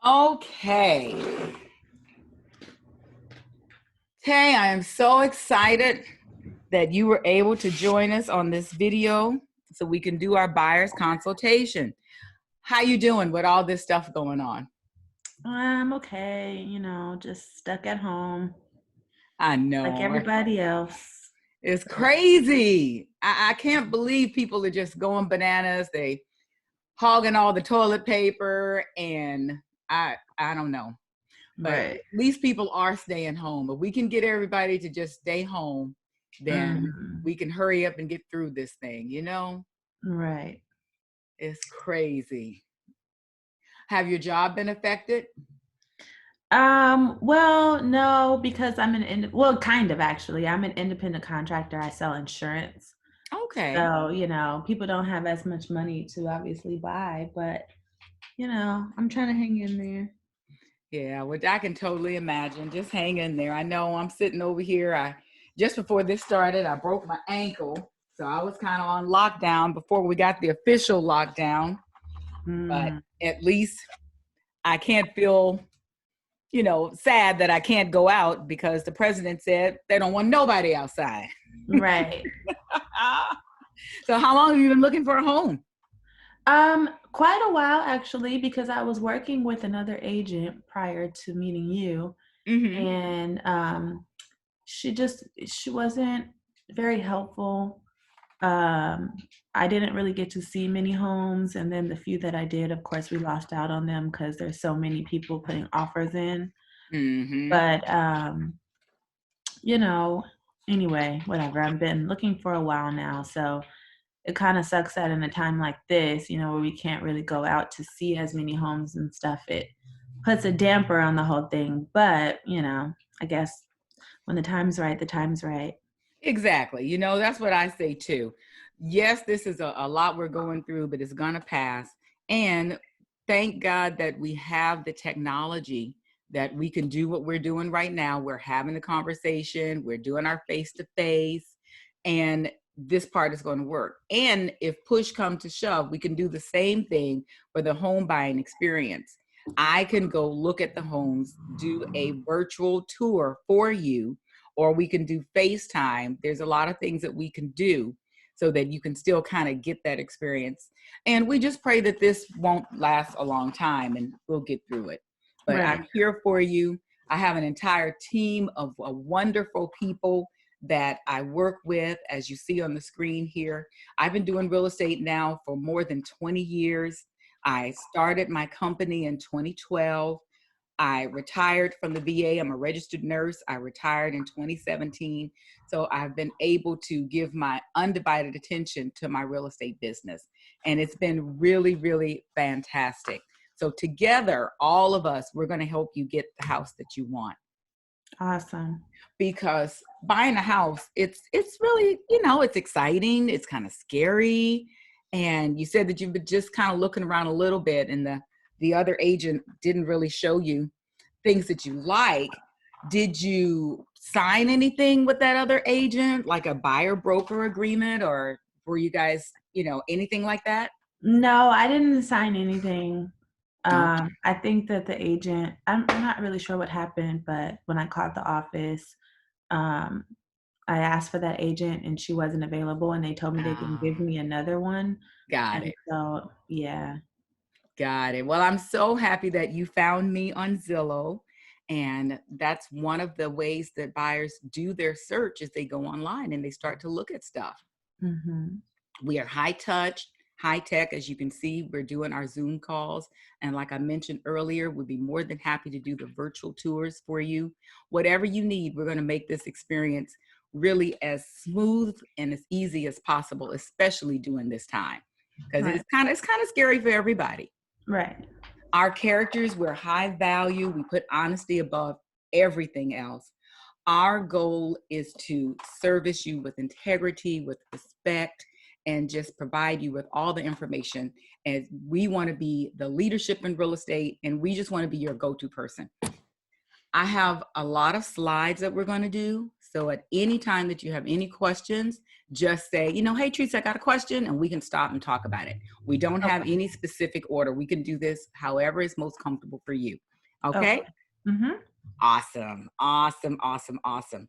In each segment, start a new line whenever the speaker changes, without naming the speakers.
Okay. Tay, I am so excited that you were able to join us on this video so we can do our buyer's consultation. How you doing with all this stuff going on?
I'm okay, just stuck at home
I
like
know.
everybody else.
It's crazy. I can't believe people are just going bananas. They hogging all the toilet paper and I don't know. But at
Right.
least people are staying home. If we can get everybody to just stay home, then
hmm
we can hurry up and get through this thing.
Right.
It's crazy. Have your job been affected?
Well, no, because well, kind of actually. I'm an independent contractor. I sell insurance.
Okay.
So, people don't have as much money to obviously buy, but I'm trying to hang in there.
Yeah, which I can totally imagine. Just hang in there. I know I'm sitting over here. I just before this started, I broke my ankle. So I was kind of on lockdown before we got the official lockdown. But
Mm,
at least I can't feel, sad that I can't go out because the president said they don't want nobody outside.
right.
So how long have you been looking for a home?
Quite a while actually, because I was working with another agent prior to meeting you.
Mm-hmm.
And she wasn't very helpful. um I didn't really get to see many homes, and then the few that I did, of course, we lost out on them because there's so many people putting offers in.
Mm-hmm.
But you know anyway, whatever, I've been looking for a while now, so it kind of sucks that in a time like this, where we can't really go out to see as many homes and stuff, it puts a damper on the whole thing. But I guess when the time's right, the time's right.
Exactly. That's what I say too. Yes, this is a lot we're going through, but it's going to pass. And thank God that we have the technology that we can do what we're doing right now. We're having the conversation, we're doing our face to face, and this part is going to work. And if push comes to shove, we can do the same thing for the home buying experience. I can go look at the homes, do a virtual tour for you, or we can do FaceTime. There's a lot of things that we can do so that you can still kind of get that experience. And we just pray that this won't last a long time and we'll get through it. But I'm
Right.
here for you. I have an entire team of wonderful people that I work with, as you see on the screen here. I've been doing real estate now for more than 20 years. I started my company in 2012. I retired from the VA. I'm a registered nurse. I retired in 2017. So I've been able to give my undivided attention to my real estate business. And it's been really, really fantastic. So together, all of us, we're going to help you get the house that you want.
Awesome.
Because buying a house, it's really, it's exciting. It's kind of scary. And you said that you've been just kind of looking around a little bit, and the other agent didn't really show you things that you like. Did you sign anything with that other agent, like a buyer broker agreement, or were you guys, anything like that?
No, I didn't sign anything.
No.
I think that the agent, I'm not really sure what happened, but when I called the office, um, I asked for that agent and she wasn't available, and they told me they can give
Ah,
me another one.
got
And
it.
so, yeah.
Got it. Well, I'm so happy that you found me on Zillow. And that's one of the ways that buyers do their search is they go online and they start to look at stuff.
hmm
We are high touch, high tech. As you can see, we're doing our Zoom calls. And like I mentioned earlier, we'd be more than happy to do the virtual tours for you. Whatever you need, we're going to make this experience really as smooth and as easy as possible, especially during this time. Because
Right.
it's kind of scary for everybody.
Right.
Our characters, we're high value. We put honesty above everything else. Our goal is to service you with integrity, with respect, and just provide you with all the information. And we want to be the leadership in real estate, and we just want to be your go-to person. I have a lot of slides that we're going to do. So at any time that you have any questions, just say, hey, Teresa, I got a question, and we can stop and talk about it. We don't have any specific order. We can do this however is most comfortable for you. Okay?
Mm-hmm.
Awesome, awesome, awesome, awesome.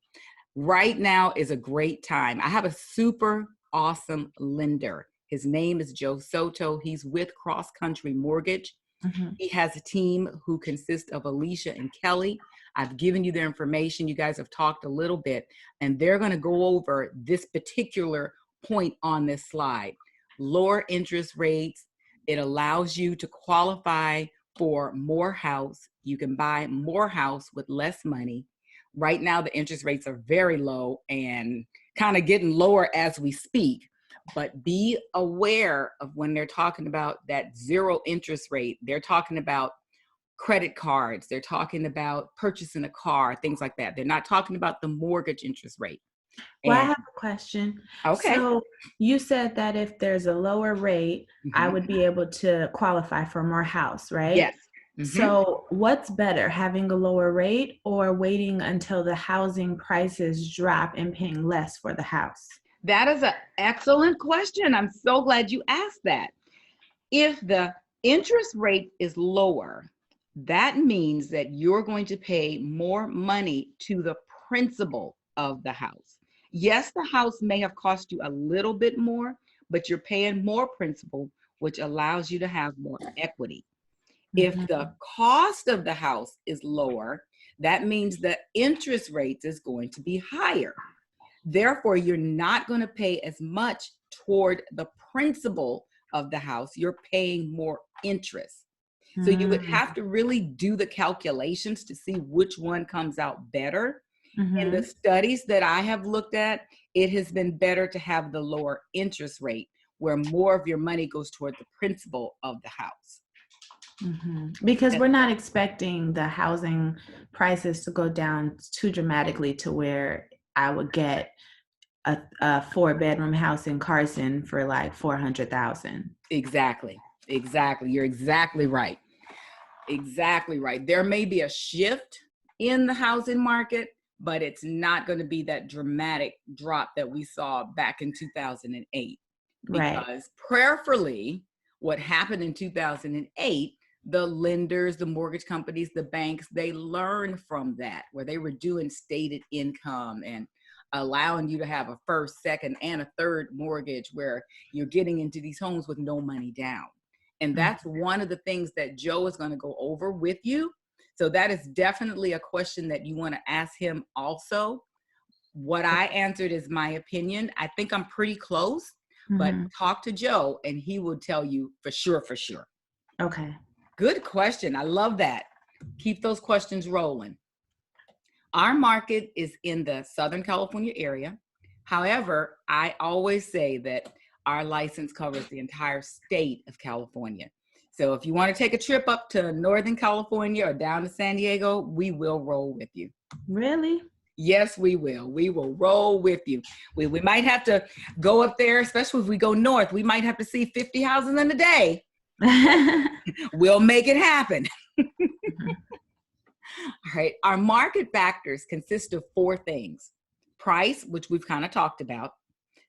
Right now is a great time. I have a super awesome lender. His name is Joe Soto. He's with Cross Country Mortgage.
Mm-hmm.
He has a team who consists of Alicia and Kelly. I've given you their information. You guys have talked a little bit, and they're going to go over this particular point on this slide. Lower interest rates. It allows you to qualify for more house. You can buy more house with less money. Right now, the interest rates are very low and kind of getting lower as we speak. But be aware of when they're talking about that zero interest rate, they're talking about credit cards, they're talking about purchasing a car, things like that. They're not talking about the mortgage interest rate.
Well, I have a question.
Okay.
So you said that if there's a lower rate, I would be able to qualify for more house, right?
Yes.
So what's better, having a lower rate or waiting until the housing prices drop and paying less for the house?
That is an excellent question. I'm so glad you asked that. If the interest rate is lower, that means that you're going to pay more money to the principal of the house. Yes, the house may have cost you a little bit more, but you're paying more principal, which allows you to have more equity. If the cost of the house is lower, that means the interest rate is going to be higher. Therefore, you're not going to pay as much toward the principal of the house. You're paying more interest. So you would have to really do the calculations to see which one comes out better. In the studies that I have looked at, it has been better to have the lower interest rate where more of your money goes toward the principal of the house.
Because we're not expecting the housing prices to go down too dramatically to where I would get a 4-bedroom house in Carson for like $400,000.
Exactly. You're exactly right. Exactly right. There may be a shift in the housing market, but it's not going to be that dramatic drop that we saw back in 2008. Because prayerfully, what happened in 2008, the lenders, the mortgage companies, the banks, they learned from that, where they were doing stated income and allowing you to have a first, second, and a third mortgage where you're getting into these homes with no money down. And that's one of the things that Joe is going to go over with you. So that is definitely a question that you want to ask him also. What I answered is my opinion. I think I'm pretty close, but talk to Joe and he will tell you for sure.
Okay.
Good question. I love that. Keep those questions rolling. Our market is in the Southern California area. However, I always say that our license covers the entire state of California. So if you want to take a trip up to Northern California or down to San Diego, we will roll with you.
Really?
Yes, we will. We will roll with you. We might have to go up there, especially if we go north. We might have to see 50 houses in a day. We'll make it happen. All right. Our market factors consist of 4 things. Price, which we've kind of talked about.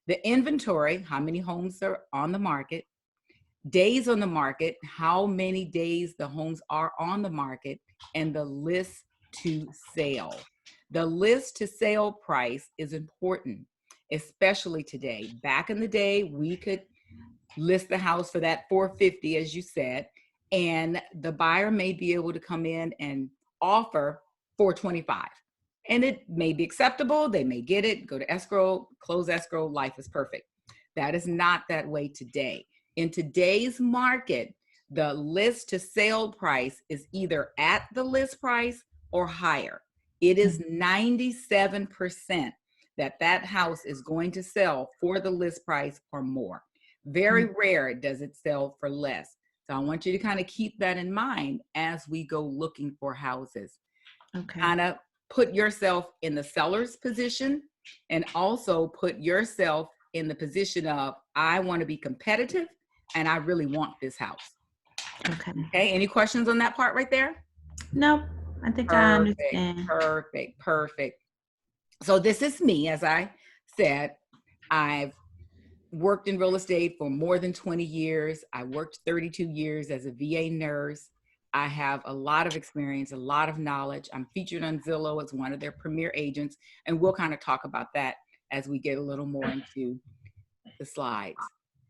The inventory, how many homes are on the market. Days on the market, how many days the homes are on the market. And the list to sale. The list to sale price is important, especially today. Back in the day, we could list the house for that $450,000, as you said, and the buyer may be able to come in and offer $425,000. And it may be acceptable. They may get it, go to escrow, close escrow, life is perfect. That is not that way today. In today's market, the list to sale price is either at the list price or higher. It is 97% that house is going to sell for the list price or more. Very rare does it sell for less. So I want you to kind of keep that in mind as we go looking for houses.
Okay.
Kind of put yourself in the seller's position and also put yourself in the position of, I want to be competitive and I really want this house.
Okay.
Okay. Any questions on that part right there?
Nope. I think I understand.
Perfect. So this is me. As I said, I've worked in real estate for more than 20 years. I worked 32 years as a VA nurse. I have a lot of experience, a lot of knowledge. I'm featured on Zillow as one of their premier agents, and we'll kind of talk about that as we get a little more into the slides.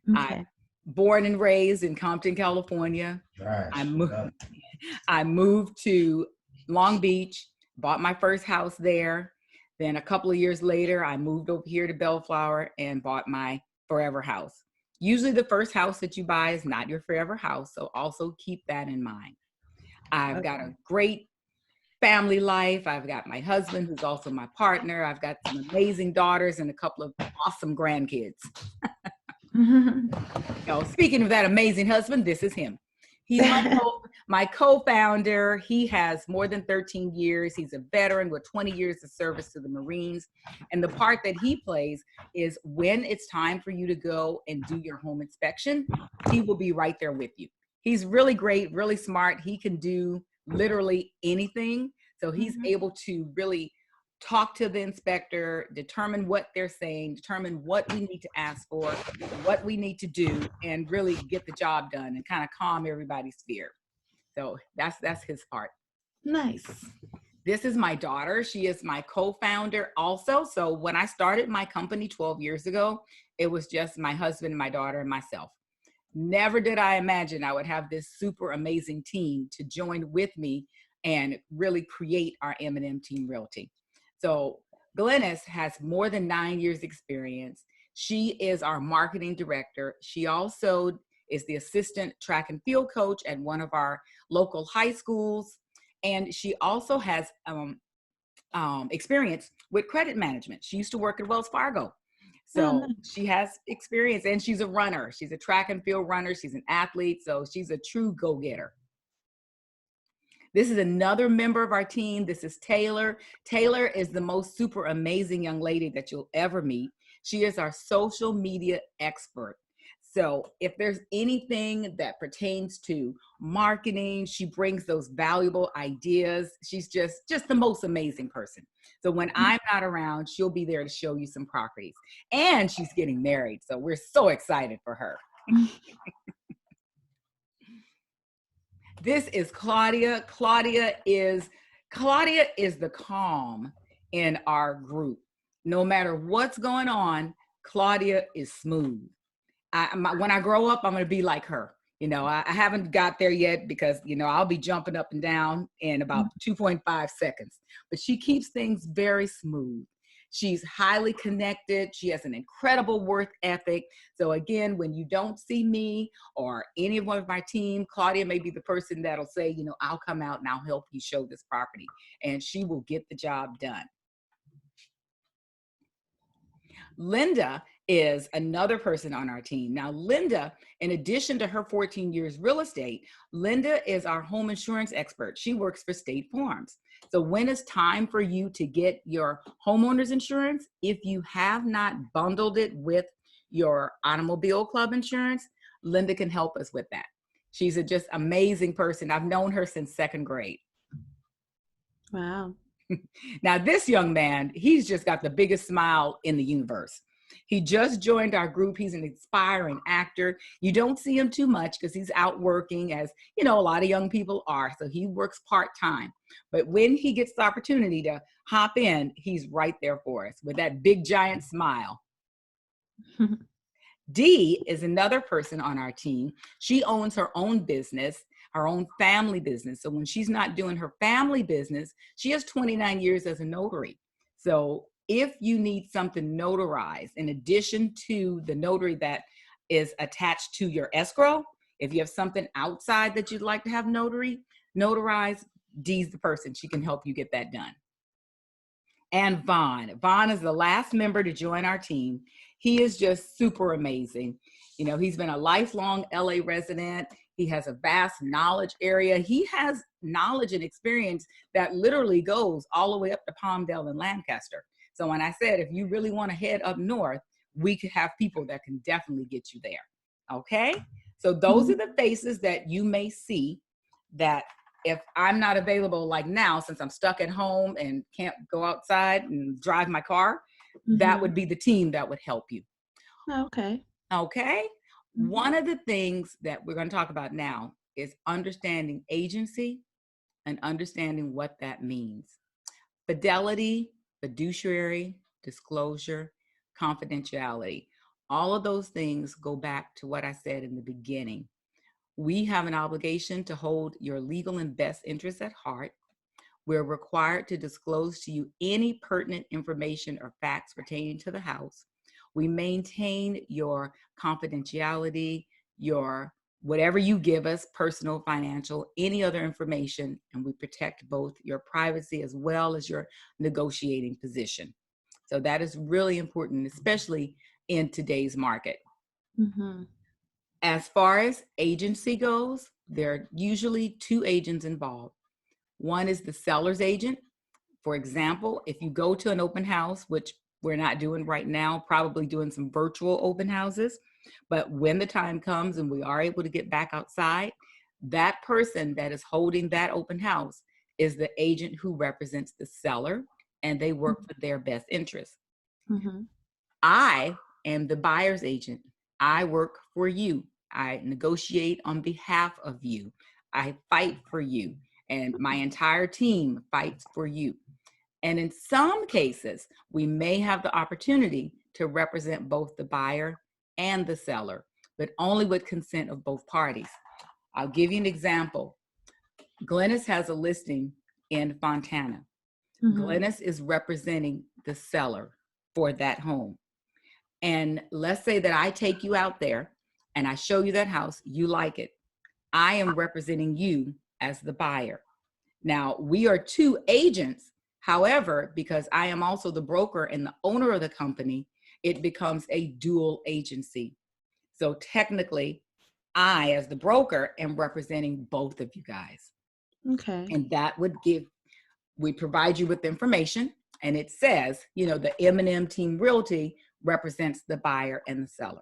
I'm
Okay.
born and raised in Compton, California. I
Trash.
moved, I moved to Long Beach, bought my first house there. Then a couple of years later, I moved over here to Bellflower and bought my forever house. Usually the first house that you buy is not your forever house, so also keep that in mind. I've got a great family life. I've got my husband, who's also my partner. I've got some amazing daughters and a couple of awesome grandkids. Speaking of that amazing husband, this is him. He's my co-founder. He has more than 13 years. He's a veteran with 20 years of service to the Marines. And the part that he plays is when it's time for you to go and do your home inspection, he will be right there with you. He's really great, really smart. He can do literally anything. So he's able to really talk to the inspector, determine what they're saying, determine what we need to ask for, what we need to do, and really get the job done and kind of calm everybody's fear. So that's his part.
Nice.
This is my daughter. She is my co-founder also. So when I started my company 12 years ago, it was just my husband, my daughter, and myself. Never did I imagine I would have this super amazing team to join with me and really create our M&M Team Realty. So Glennis has more than 9 years experience. She is our marketing director. She also is the assistant track and field coach at one of our local high schools. And she also has experience with credit management. She used to work at Wells Fargo. So she has experience, and she's a runner. She's a track and field runner. She's an athlete. So she's a true go-getter. This is another member of our team. This is Taylor. Taylor is the most super amazing young lady that you'll ever meet. She is our social media expert. So if there's anything that pertains to marketing, she brings those valuable ideas. She's just the most amazing person. So when I'm not around, she'll be there to show you some properties. And she's getting married. So we're so excited for her. This is Claudia. Claudia is the calm in our group. No matter what's going on, Claudia is smooth. When I grow up, I'm going to be like her. I haven't got there yet because, I'll be jumping up and down in about 2.5 seconds. But she keeps things very smooth. She's highly connected. She has an incredible work ethic. So again, when you don't see me or any one of my team, Claudia may be the person that'll say, I'll come out and I'll help you show this property. And she will get the job done. Linda is another person on our team. Now, Linda, in addition to her 14 years real estate, Linda is our home insurance expert. She works for State Farms. So when it's time for you to get your homeowner's insurance, if you have not bundled it with your automobile club insurance, Linda can help us with that. She's a just amazing person. I've known her since second grade.
Wow.
Now, this young man, he's just got the biggest smile in the universe. He just joined our group. He's an inspiring actor. You don't see him too much because he's out working, as a lot of young people are. So he works part-time. But when he gets the opportunity to hop in, he's right there for us with that big giant smile. Dee is another person on our team. She owns her own business, her own family business. So when she's not doing her family business, she has 29 years as a notary. So if you need something notarized, in addition to the notary that is attached to your escrow, if you have something outside that you'd like to have notarized, Dee's the person. She can help you get that done. And Vaughn. Vaughn is the last member to join our team. He is just super amazing. He's been a lifelong LA resident. He has a vast knowledge area. He has knowledge and experience that literally goes all the way up to Palmdale and Lancaster. So when I said, if you really want to head up north, we could have people that can definitely get you there. Okay? So those are the faces that you may see that if I'm not available, like now, since I'm stuck at home and can't go outside and drive my car, that would be the team that would help you.
Okay.
Okay.
Mhm.
One of the things that we're going to talk about now is understanding agency and understanding what that means. Fidelity, fiduciary, disclosure, confidentiality. All of those things go back to what I said in the beginning. We have an obligation to hold your legal and best interests at heart. We're required to disclose to you any pertinent information or facts pertaining to the house. We maintain your confidentiality, your whatever you give us, personal, financial, any other information, and we protect both your privacy as well as your negotiating position. So that is really important, especially in today's market.
Mhm.
As far as agency goes, there are usually two agents involved. One is the seller's agent. For example, if you go to an open house, which we're not doing right now, probably doing some virtual open houses, but when the time comes and we are able to get back outside, that person that is holding that open house is the agent who represents the seller, and they work for their best interest.
Mhm.
I am the buyer's agent. I work for you. I negotiate on behalf of you. I fight for you, and my entire team fights for you. And in some cases, we may have the opportunity to represent both the buyer and the seller, but only with consent of both parties. I'll give you an example. Glennis has a listing in Fontana.
Mhm.
Glennis is representing the seller for that home. And let's say that I take you out there and I show you that house, you like it. I am representing you as the buyer. Now, we are two agents. However, because I am also the broker and the owner of the company, it becomes a dual agency. So technically, I, as the broker, am representing both of you guys.
Okay.
And that would give, we provide you with information, and it says, the M&M Team Realty represents the buyer and the seller.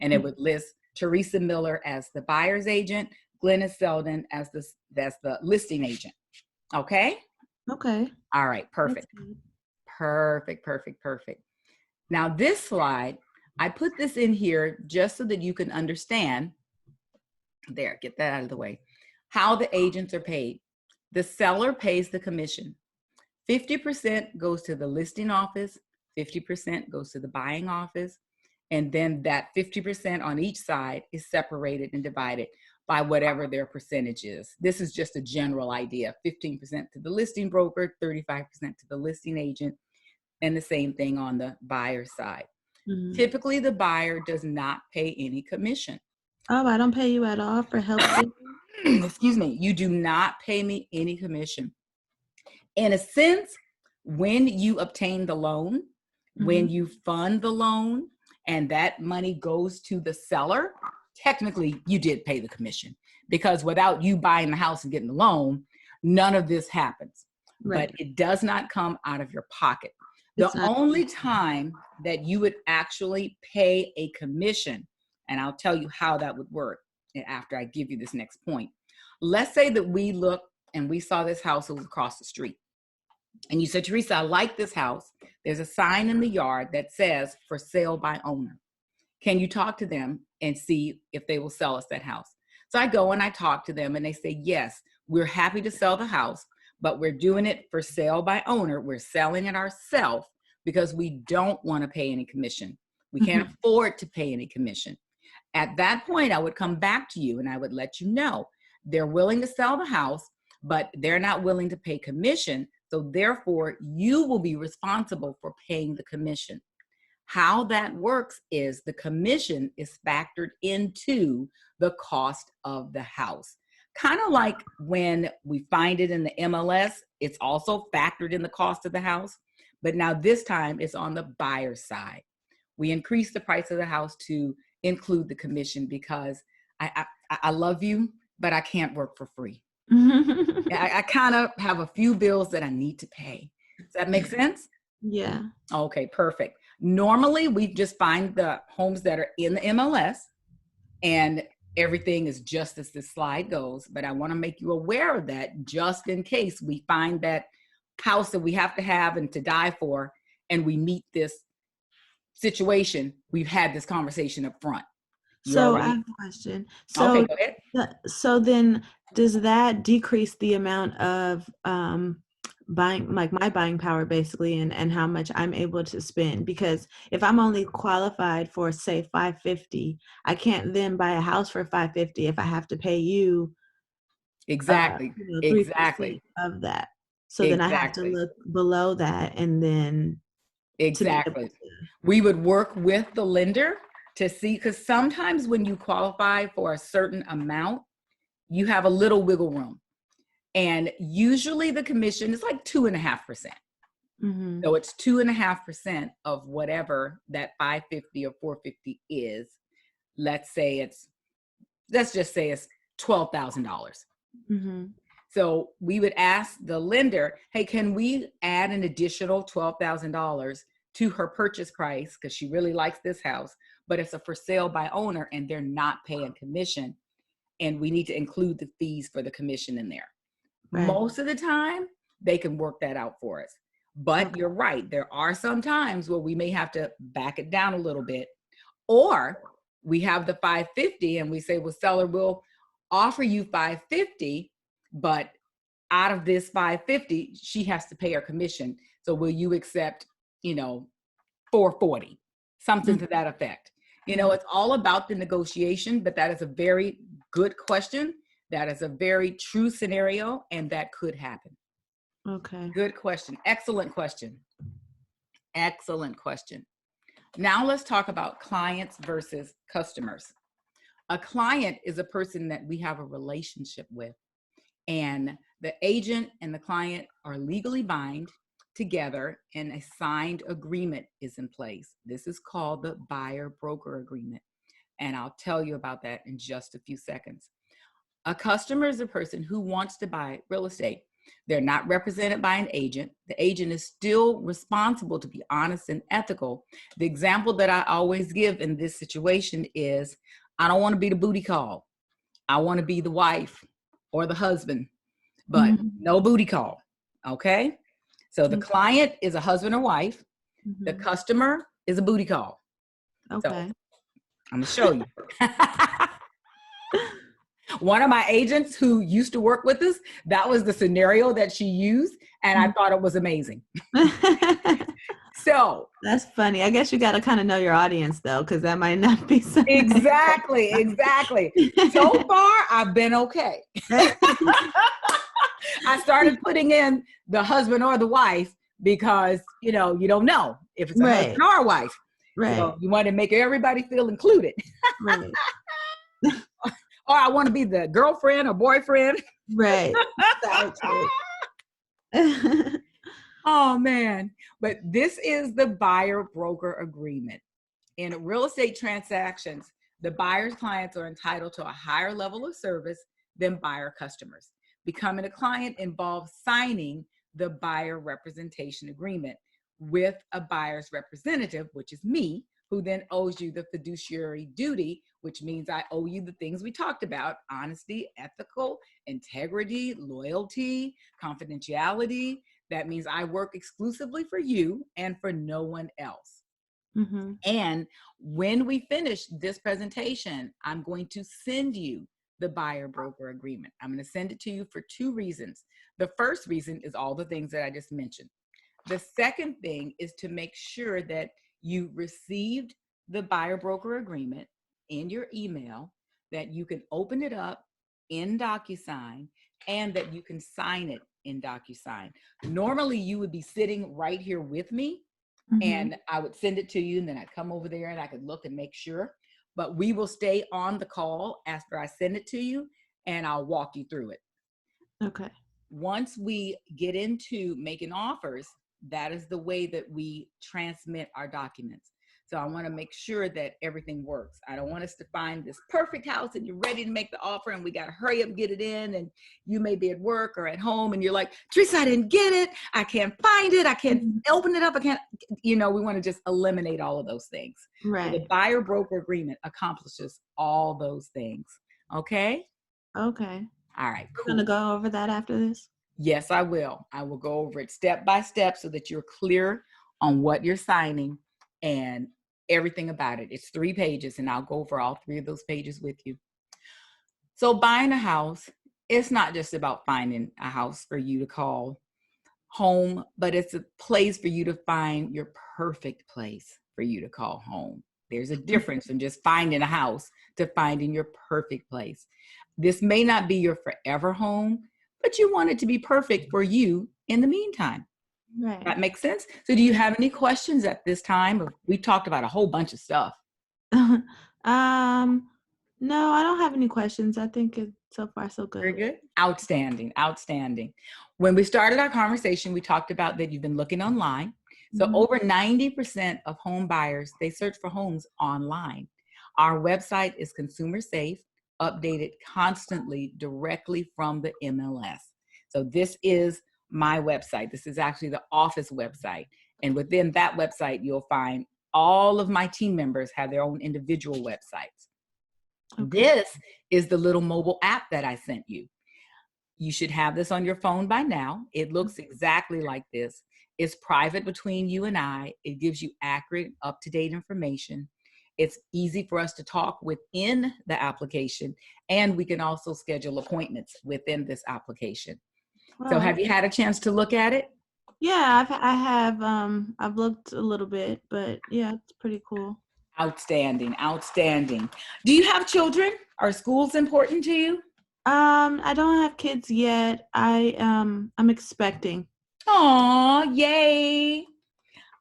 And it would list Teresa Miller as the buyer's agent, Glennis Selden as that's the listing agent. Okay?
Okay.
All right,
That's
perfect.
good.
Perfect. Now this slide, I put this in here just so that you can understand, there, get that out of the way, how the agents are paid. The seller pays the commission. 50% goes to the listing office, 50% goes to the buying office, and then that 50% on each side is separated and divided by whatever their percentage is. This is just a general idea. 15% to the listing broker, 35% to the listing agent, and the same thing on the buyer side.
Mhm.
Typically, the buyer does not pay any commission.
Oh, I don't pay you at all for helping.
Excuse me, you do not pay me any commission. In a sense, when you obtain the loan, when
Mhm.
you fund the loan, and that money goes to the seller, technically you did pay the commission, because without you buying the house and getting the loan, none of this happens. But
Right.
it does not come out of your pocket. The
It's not.
only time that you would actually pay a commission, and I'll tell you how that would work after I give you this next point. Let's say that we look and we saw this house, it was across the street. And you said, Teresa, I like this house. There's a sign in the yard that says for sale by owner. Can you talk to them and see if they will sell us that house? So I go and I talk to them and they say, yes, we're happy to sell the house, but we're doing it for sale by owner. We're selling it ourselves because we don't want to pay any commission. We can't
Mhm.
afford to pay any commission. At that point, I would come back to you and I would let you know they're willing to sell the house, but they're not willing to pay commission. So therefore, you will be responsible for paying the commission. How that works is the commission is factored into the cost of the house. Kind of like when we find it in the MLS, it's also factored in the cost of the house. But now this time it's on the buyer's side. We increase the price of the house to include the commission because I love you, but I can't work for free. I kind of have a few bills that I need to pay. Does that make sense?
Yeah.
Okay, perfect. Normally, we just find the homes that are in the MLS, and everything is just as this slide goes, but I want to make you aware of that just in case we find that house that we have to have and to die for, and we meet this situation. We've had this conversation up front. You
So I
already?
have a question.
Okay,
So,
go ahead.
so then does that decrease the amount of buying, like my buying power basically, and how much I'm able to spend? Because if I'm only qualified for say 550, I can't then buy a house for 550 if I have to pay you
Exactly.
3%
Exactly.
of that. So then I have to
Exactly.
look below that and then to be able
Exactly.
to.
We would work with the lender to see, because sometimes when you qualify for a certain amount, you have a little wiggle room. And usually the commission is like 2.5%.
Mm-hmm.
So it's 2.5% of whatever that 550 or 450 is. Let's just say it's $12,000.
Mm-hmm.
So we would ask the lender, hey, can we add an additional $12,000 to her purchase price? Because she really likes this house, but it's a for sale by owner and they're not paying commission. And we need to include the fees for the commission in there.
Right.
Most of the time, they can work that out for us. But
Okay.
you're right. There are some times where we may have to back it down a little bit. Or we have the 550 and we say, well, seller, we'll offer you 550, but out of this 550, she has to pay her commission. So will you accept, 440, something to that effect? It's all about the negotiation, but that is a very good question. That is a very true scenario, and that could happen.
Okay.
Good question. Excellent question. Excellent question. Now let's talk about clients versus customers. A client is a person that we have a relationship with, and the agent and the client are legally bound together and a signed agreement is in place. This is called the buyer broker agreement. And I'll tell you about that in just a few seconds. A customer is a person who wants to buy real estate. They're not represented by an agent. The agent is still responsible to be honest and ethical. The example that I always give in this situation is, I don't want to be the booty call. I want to be the wife or the husband, but
Mm-hmm.
no booty call. Okay? So the
Okay.
client is a husband or wife. The
Mm-hmm.
customer is a booty call. So
Okay.
I'm going to show you. One of my agents who used to work with us, that was the scenario that she used, and I thought it was amazing. So
That's funny. I guess you got to kind of know your audience though, because that might not be something.
exactly. So far, I've been okay. I started putting in the husband or the wife because, you don't know if it's a
Right.
husband or a wife.
Right.
So you want to make everybody feel included.
Right.
Or I want to be the girlfriend or boyfriend.
Right.
Oh, man. But this is the buyer broker agreement. In real estate transactions, the buyer's clients are entitled to a higher level of service than buyer customers. Becoming a client involves signing the buyer representation agreement with a buyer's representative, which is me, who then owes you the fiduciary duty, which means I owe you the things we talked about: honesty, ethical, integrity, loyalty, confidentiality. That means I work exclusively for you and for no one else.
Mm-hmm.
And when we finish this presentation, I'm going to send you the buyer broker agreement. I'm going to send it to you for two reasons. The first reason is all the things that I just mentioned. The second thing is to make sure that you received the buyer broker agreement in your email, that you can open it up in DocuSign, and that you can sign it in DocuSign. Normally, you would be sitting right here with me, and I would send it to you, and then I'd come over there and I could look and make sure. But we will stay on the call after I send it to you, and I'll walk you through it.
Okay.
Once we get into making offers, that is the way that we transmit our documents. So I want to make sure that everything works. I don't want us to find this perfect house and you're ready to make the offer and we got to hurry up and get it in, and you may be at work or at home and you're like, Teresa, I didn't get it. I can't find it. I can't open it up. I can't, we want to just eliminate all of those things.
Right.
So the buyer broker agreement accomplishes all those things. Okay?
Okay.
All right,
We're
cool.
gonna go over that after this.
Yes, I will. I will go over it step by step so that you're clear on what you're signing and everything about it. It's 3 pages, and I'll go over all 3 of those pages with you. So buying a house, it's not just about finding a house for you to call home, but it's a place for you to find your perfect place for you to call home. There's a difference from just finding a house to finding your perfect place. This may not be your forever home, but you want it to be perfect for you in the meantime.
Right.
That makes sense? So do you have any questions at this time? We talked about a whole bunch of stuff.
um, no, I don't have any questions. I think it's so far so
Very
good.
good. Outstanding. Outstanding. When we started our conversation, we talked about that you've been looking online. So
Mhm.
over 90% of home buyers, they search for homes online. Our website is consumer safe, updated constantly directly from the MLS. So this is my website. This is actually the office website. And within that website, you'll find all of my team members have their own individual websites.
Okay.
This is the little mobile app that I sent you. You should have this on your phone by now. It looks exactly like this. It's private between you and I. It gives you accurate, up-to-date information. It's easy for us to talk within the application, and we can also schedule appointments within this application. So
Well,
have you had a chance to look at it?
yeah, I've looked a little bit, but yeah, it's pretty cool.
Outstanding, outstanding. Do you have children? Are schools important to you?
I don't have kids yet. I'm expecting.
Aw, yay.
Yeah.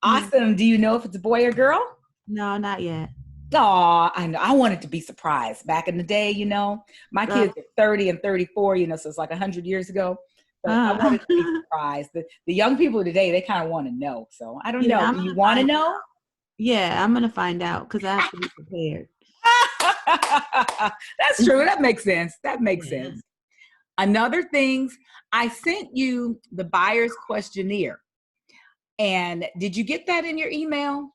Awesome. Do you know if it's a boy or girl?
No, not yet.
Oh, I know. I wanted to be surprised. Back in the day, my
Uh,
kids are 30 and 34, so it's like 100 years ago. But I
uh,
wanted to be surprised. The young people today, they kind of want to know. So I don't
yeah,
know.
I'm
Do you
gonna
want to
find.
know?
Yeah, I'm gonna find out because I have to be prepared.
That's true. That makes sense. That makes
Yeah.
sense. Another things, I sent you the buyer's questionnaire. And did you get that in your email?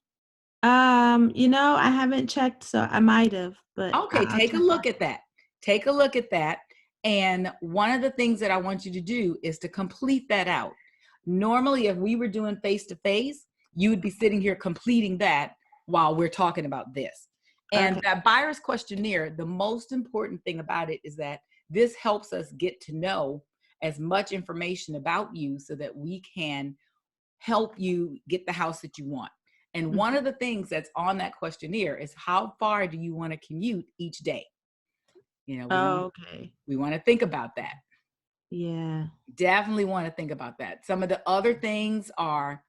I haven't checked, so I might have, but
Okay,
I'll
take a
check
look
out.
at that. Take a look at that. And one of the things that I want you to do is to complete that out. Normally, if we were doing face to face, you would be sitting here completing that while we're talking about this. And
Okay.
that buyer's questionnaire, the most important thing about it is that this helps us get to know as much information about you so that we can help you get the house that you want. And
Mhm.
one of the things that's on that questionnaire is how far do you want to commute each day? We want to
Okay.
think about that.
Yeah.
Definitely want to think about that. Some of the other things are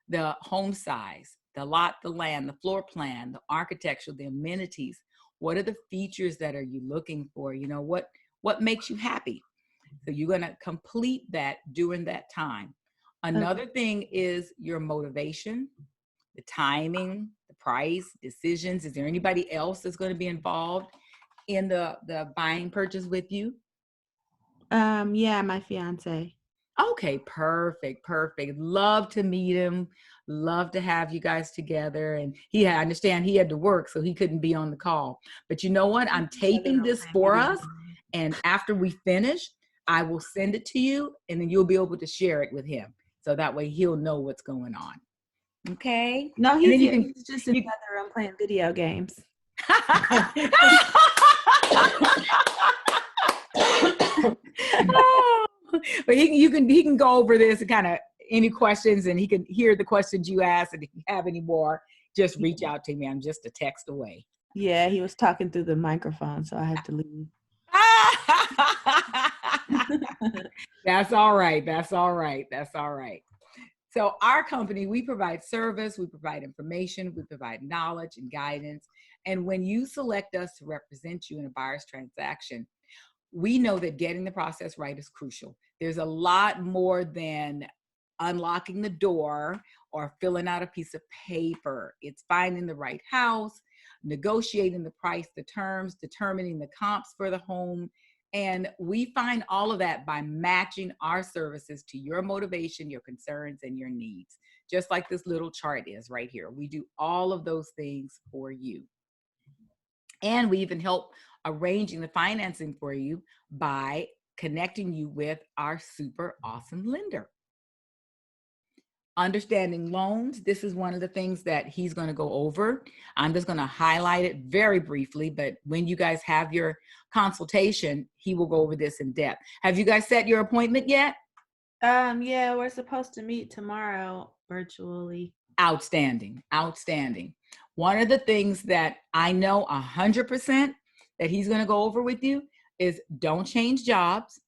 the home size, the lot, the land, the floor plan, the architecture, the amenities. What are the features that are you looking for? What makes you happy? So you're going to complete that during that time.
Okay.
Another thing is your motivation, the timing, the price, decisions. Is there anybody else that's going to be involved in the buying purchase with you?
Yeah, my fiance.
Okay, perfect, perfect. Love to meet him. Love to have you guys together. And I understand he had to work, so he couldn't be on the call. But you know what? I'm
Together
taping
and
this
playing
for
video
us.
games.
And after we finish, I will send it to you, and then you'll be able to share it with him. So that way he'll know what's going on. Okay.
No,
And
he's
then you
here.
can
He's just in
you
the other room playing video games.
but he can go over this and kind of any questions, and he can hear the questions you ask, and if you have any more, just reach out to me. I'm just a text away.
Yeah, he was talking through the microphone, so I had to leave.
That's all right. That's all right. That's all right. So our company, we provide service, we provide information, we provide knowledge and guidance. And when you select us to represent you in a buyer's transaction, we know that getting the process right is crucial. There's a lot more than unlocking the door or filling out a piece of paper. It's finding the right house, negotiating the price, the terms, determining the comps for the home. And we find all of that by matching our services to your motivation, your concerns, and your needs, just like this little chart is right here. We do all of those things for you. And we even help arranging the financing for you by connecting you with our super awesome lender. Understanding loans, this is one of the things that he's going to go over. I'm just going to highlight it very briefly, but when you guys have your consultation, he will go over this in depth. Have you guys set your appointment yet?
Yeah, we're supposed to meet tomorrow virtually.
Outstanding, outstanding. One of the things that I know 100% that he's going to go over with you is don't change jobs.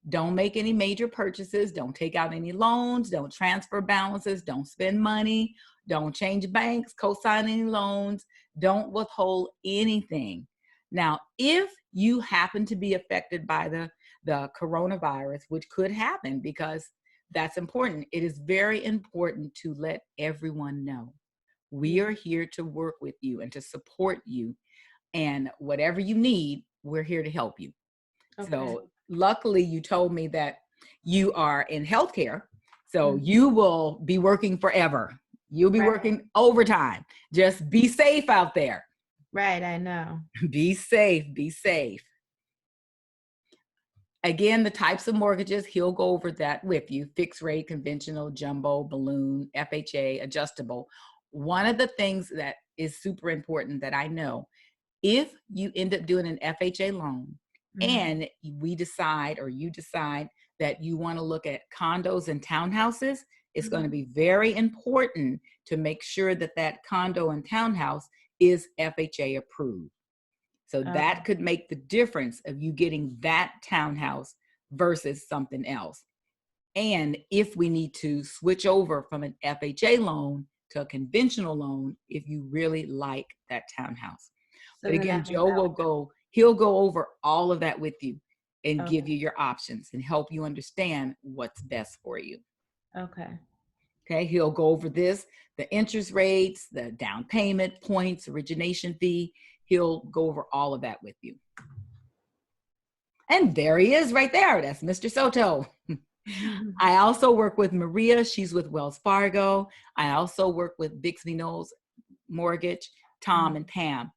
Don't make any major purchases. Don't take out any loans. Don't transfer balances. Don't spend money. Don't change banks, co-sign any loans. Don't withhold anything. Now, if you happen to be affected by the coronavirus, which could happen because that's important, it is very important to let everyone know. We are here to work with you and to support you. And whatever you need, we're here to help you.
Okay.
So luckily you told me that you are in healthcare. So you will be working forever. You'll be working overtime. Just be safe out there.
Right, I know.
Be safe, be safe. Again, the types of mortgages, he'll go over that with you. Fixed rate, conventional, jumbo, balloon, FHA, adjustable. One of the things that is super important that I know, if you end up doing an FHA loan, and we decide, or you decide that you want to look at condos and townhouses, it's going to be very important to make sure that that condo and townhouse is FHA approved. So that could make the difference of you getting that townhouse versus something else. And if we need to switch over from an FHA loan to a conventional loan, if you really like that townhouse. But again, Joe will he'll go over all of that with you and give you your options and help you understand what's best for you. Okay, he'll go over this, the interest rates, the down payment, points, origination fee. He'll go over all of that with you. And there he is right there. That's Mr. Soto. I also work with Maria. She's with Wells Fargo. I also work with Bixby Knowles Mortgage, Tom and Pam.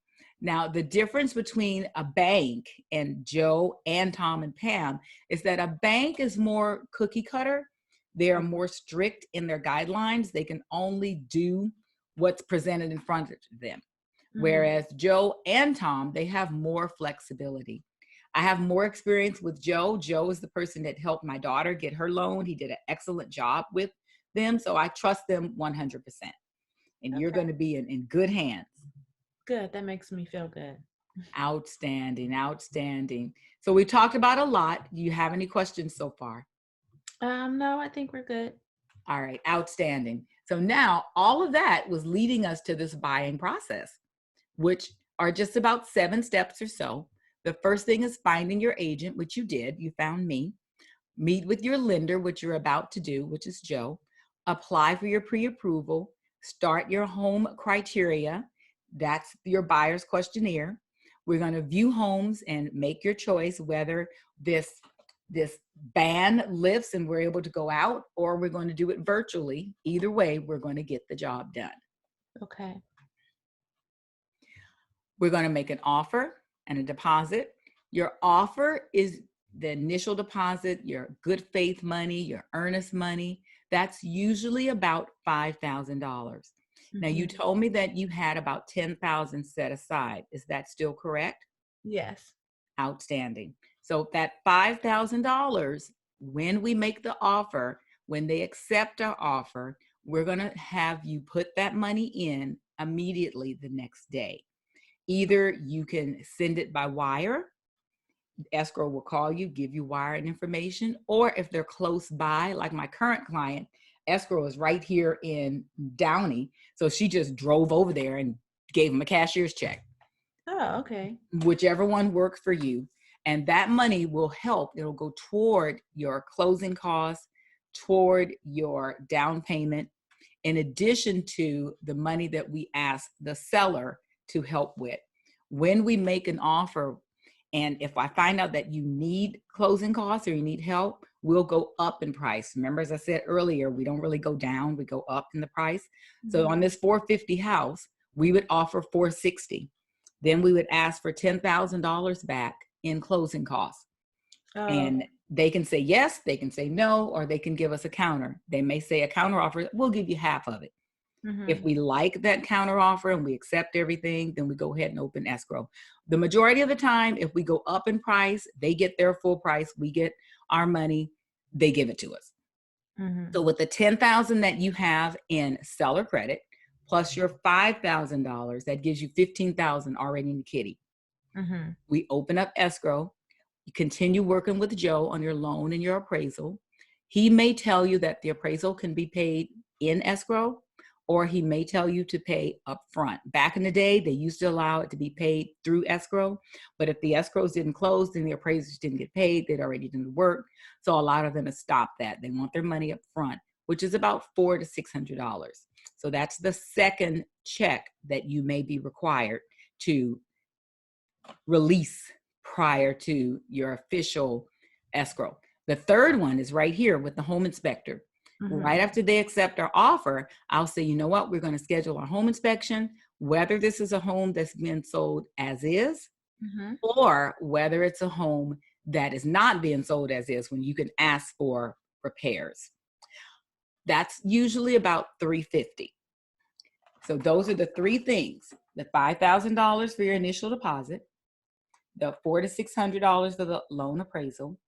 Now, the difference between a bank and Joe and Tom and Pam is that a bank is more cookie cutter. They are more strict in their guidelines. They can only do what's presented in front of them. Whereas Joe and Tom, they have more flexibility. I have more experience with Joe. Joe is the person that helped my daughter get her loan. He did an excellent job with them. So I trust them 100%. And you're going to be in good hands.
Good. That makes me feel good.
Outstanding. Outstanding. So we talked about a lot. Do you have any questions so far?
No, I think we're good.
All right. Outstanding. So now all of that was leading us to this buying process, which are just about 7 steps or so. The first thing is finding your agent, which you did. You found me. Meet with your lender, which you're about to do, which is Joe. Apply for your pre-approval. Start your home criteria. That's your buyer's questionnaire. We're going to view homes and make your choice whether this ban lifts and we're able to go out, or we're going to do it virtually. Either way, we're going to get the job done.
Okay.
We're going to make an offer and a deposit. Your offer is the initial deposit, your good faith money, your earnest money. That's usually about $5,000. Now, you told me that you had about $10,000 set aside. Is that still correct?
Yes.
Outstanding. So that $5,000, when we make the offer, when they accept our offer, we're going to have you put that money in immediately the next day. Either you can send it by wire. Escrow will call you, give you wire and information, or if they're close by, like my current client, escrow is right here in Downey. So she just drove over there and gave him a cashier's check.
Oh, okay.
Whichever one works for you. And that money will help. It'll go toward your closing costs, toward your down payment, in addition to the money that we ask the seller to help with. When we make an offer, and if I find out that you need closing costs or you need help, we'll go up in price. Remember, as I said earlier, we don't really go down, we go up in the price. So on this 450 house, we would offer 460. Then we would ask for $10,000 back in closing costs. And they can say yes, they can say no, or they can give us a counter. They may say a counter offer, we'll give you half of it. If we like that counter offer and we accept everything, then we go ahead and open escrow. The majority of the time, if we go up in price, they get their full price, we get our money, they give it to us. So with the $10,000 that you have in seller credit, plus your $5,000, that gives you $15,000 already in the kitty. We open up escrow. You continue working with Joe on your loan and your appraisal. He may tell you that the appraisal can be paid in escrow, or he may tell you to pay upfront. Back in the day, they used to allow it to be paid through escrow, but if the escrows didn't close, then the appraisers didn't get paid. They'd already done the work. So a lot of them have stopped that. They want their money up front, which is about $400 to $600. So that's the second check that you may be required to release prior to your official escrow. The third one is right here with the home inspector. Right after they accept our offer, I'll say, you know what, we're going to schedule our home inspection, whether this is a home that's been sold as is, or whether it's a home that is not being sold as is, when you can ask for repairs. That's usually about $350. So those are the three things: the $5,000 for your initial deposit, the $400 to $600 for the loan appraisal,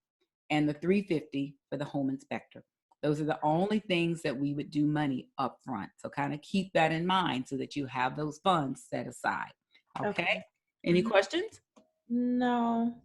and the $350 for the home inspector. Those are the only things that we would do money up front. So kind of keep that in mind so that you have those funds set aside. Okay. Any questions?
No.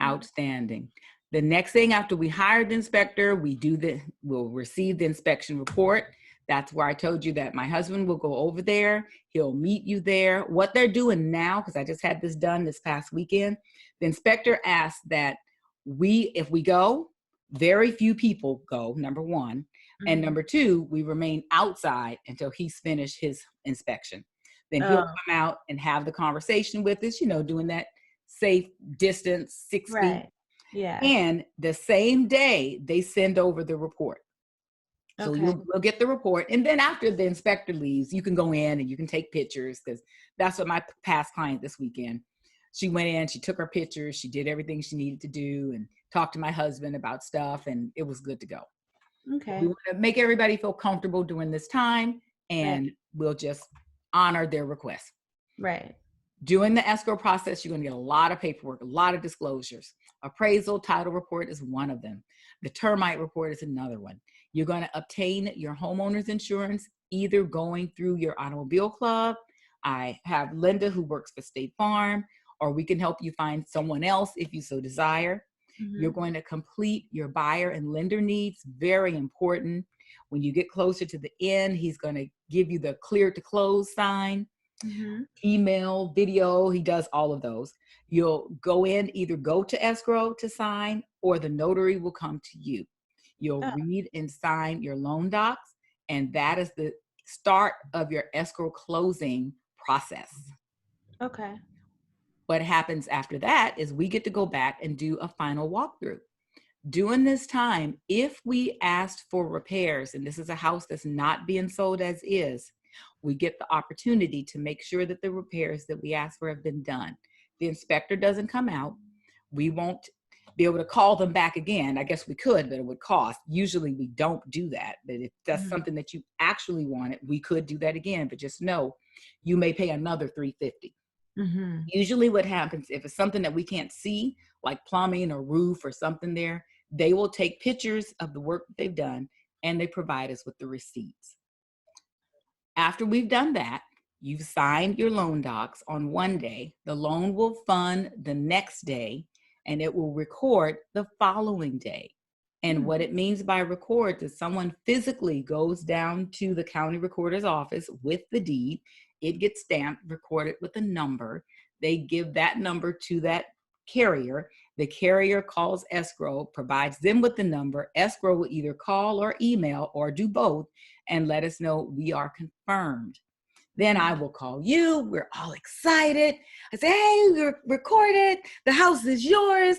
Outstanding. The next thing after we hired the inspector, we'll receive the inspection report. That's where I told you that my husband will go over there. He'll meet you there. What they're doing now, because I just had this done this past weekend, the inspector asked that if we go, very few people go, number one. And number two, we remain outside until he's finished his inspection. Then he'll come out and have the conversation with us, doing that safe distance, 6 feet.
Yeah.
And the same day, they send over the report. So we'll get the report. And then after the inspector leaves, you can go in and you can take pictures, because that's what my past client this weekend, she went in, she took her pictures, she did everything she needed to do and talked to my husband about stuff, and it was good to go.
Okay.
We want to make everybody feel comfortable during this time, and we'll just honor their request.
Right.
During the escrow process, you're going to get a lot of paperwork, a lot of disclosures. Appraisal, title report is one of them. The termite report is another one. You're going to obtain your homeowner's insurance, either going through your automobile club. I have Linda who works for State Farm, or we can help you find someone else if you so desire. You're going to complete your buyer and lender needs, very important. When you get closer to the end, he's going to give you the clear to close sign. Email, video, he does all of those. You'll go in, either go to escrow to sign, or the notary will come to you. You'll read and sign your loan docs, and that is the start of your escrow closing process.
Okay.
What happens after that is we get to go back and do a final walkthrough. During this time, if we asked for repairs, and this is a house that's not being sold as is, we get the opportunity to make sure that the repairs that we asked for have been done. The inspector doesn't come out. We won't be able to call them back again. I guess we could, but it would cost. Usually we don't do that. But if that's something that you actually wanted, we could do that again. But just know, you may pay another $350. Usually what happens, if it's something that we can't see, like plumbing or roof or something there, they will take pictures of the work that they've done, and they provide us with the receipts. After we've done that, you've signed your loan docs on one day. The loan will fund the next day, and it will record the following day. And what it means by record is someone physically goes down to the county recorder's office with the deed. It gets stamped, recorded with a number. They give that number to that carrier. The carrier calls escrow, provides them with the number. Escrow will either call or email or do both and let us know we are confirmed. Then I will call you. We're all excited. I say, hey, we're recorded. The house is yours.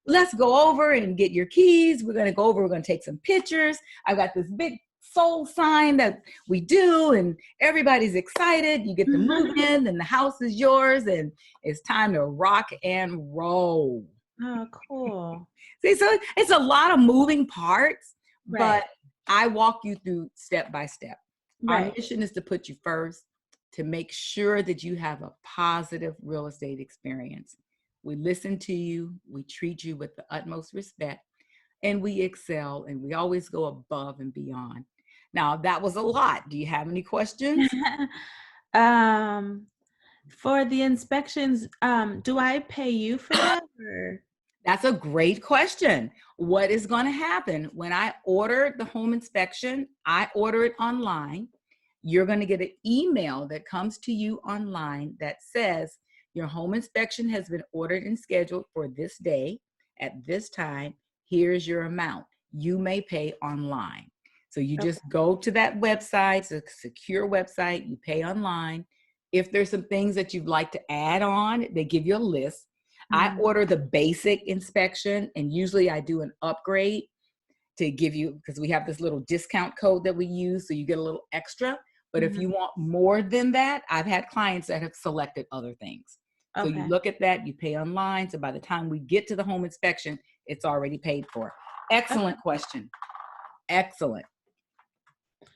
Let's go over and get your keys. We're going to go over. We're going to take some pictures. I've got this big soul sign that we do, and everybody's excited. You get to move in, and the house is yours, and it's time to rock and roll.
Oh, cool.
See, so it's a lot of moving parts,
Right.
but I walk you through step by step. Our
Right.
mission is to put you first, to make sure that you have a positive real estate experience. We listen to you, we treat you with the utmost respect, and we excel, and we always go above and beyond. Now, that was a lot. Do you have any questions?
um, for the inspections, do I pay you for that or?
That's a great question. What is going to happen when I order the home inspection? I order it online. You're going to get an email that comes to you online that says your home inspection has been ordered and scheduled for this day at this time. Here's your amount. You may pay online. So you just go to that website, it's a secure website, you pay online. If there's some things that you'd like to add on, they give you a list. I order the basic inspection, and usually I do an upgrade to give you, because we have this little discount code that we use, so you get a little extra. But if you want more than that, I've had clients that have selected other things. So you look at that, you pay online. So by the time we get to the home inspection, it's already paid for. Excellent question. Excellent.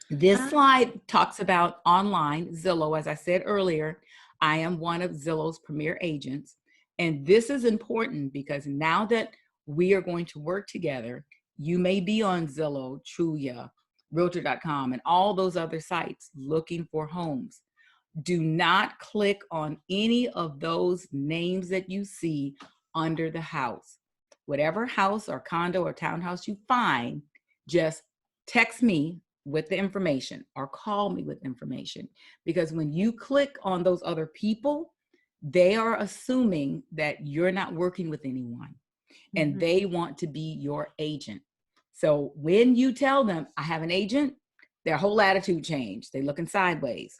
This slide talks about online Zillow. As I said earlier, I am one of Zillow's premier agents. And this is important because now that we are going to work together, you may be on Zillow, Trulia, Realtor.com, and all those other sites looking for homes. Do not click on any of those names that you see under the house. Whatever house or condo or townhouse you find, just text me with the information or call me with information. Because when you click on those other people, they are assuming that you're not working with anyone and they want to be your agent. So when you tell them, I have an agent, their whole attitude changed. They're looking sideways.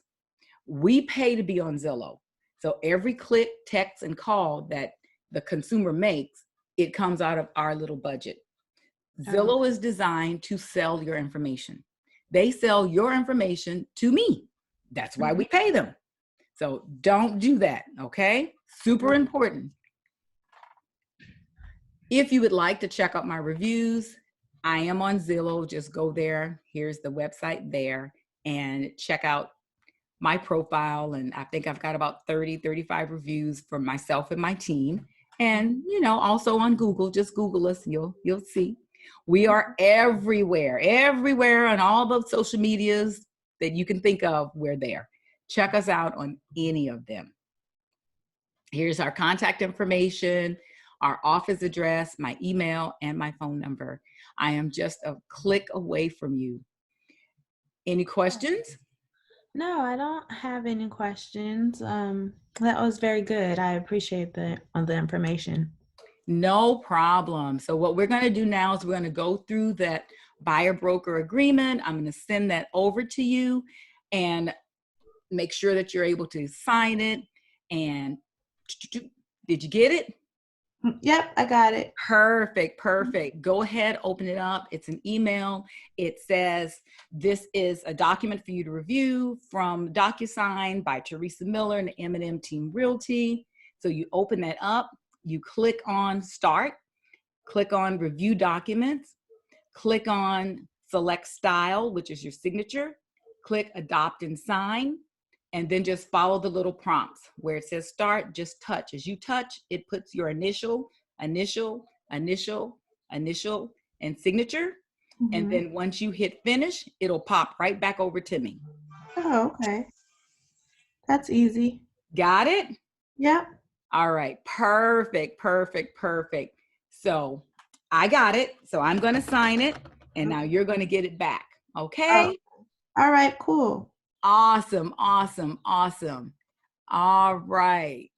We pay to be on Zillow. So every click, text, and call that the consumer makes, it comes out of our little budget. Zillow is designed to sell your information. They sell your information to me. That's why we pay them. So don't do that, okay? Super important. If you would like to check out my reviews, I am on Zillow. Just go there. Here's the website there and check out my profile. And I think I've got about 30, 35 reviews from myself and my team. And, you know, also on Google, just Google us and you'll see. We are everywhere on all the social medias that you can think of, we're there. Check us out on any of them. Here's our contact information, our office address, my email, and my phone number. I am just a click away from you. Any questions?
No, I don't have any questions. That was very good. I appreciate the information.
No problem. So what we're going to do now is we're going to go through that buyer broker agreement. I'm going to send that over to you and make sure that you're able to sign it. And did you get it?
Yep, I got it.
Perfect. Go ahead, open it up. It's an email. It says, this is a document for you to review from DocuSign by Teresa Miller and the M&M Team Realty. So you open that up, you click on Start, click on Review Documents, click on Select Style, which is your signature, click Adopt and Sign, and then just follow the little prompts where it says start, just touch. As you touch, it puts your initial, and signature. And then once you hit finish, it'll pop right back over to me.
Oh, okay. That's easy.
Got it?
Yep.
All right, perfect. So I got it. So I'm gonna sign it and now you're gonna get it back, okay?
Oh, all right, cool.
Awesome. All right.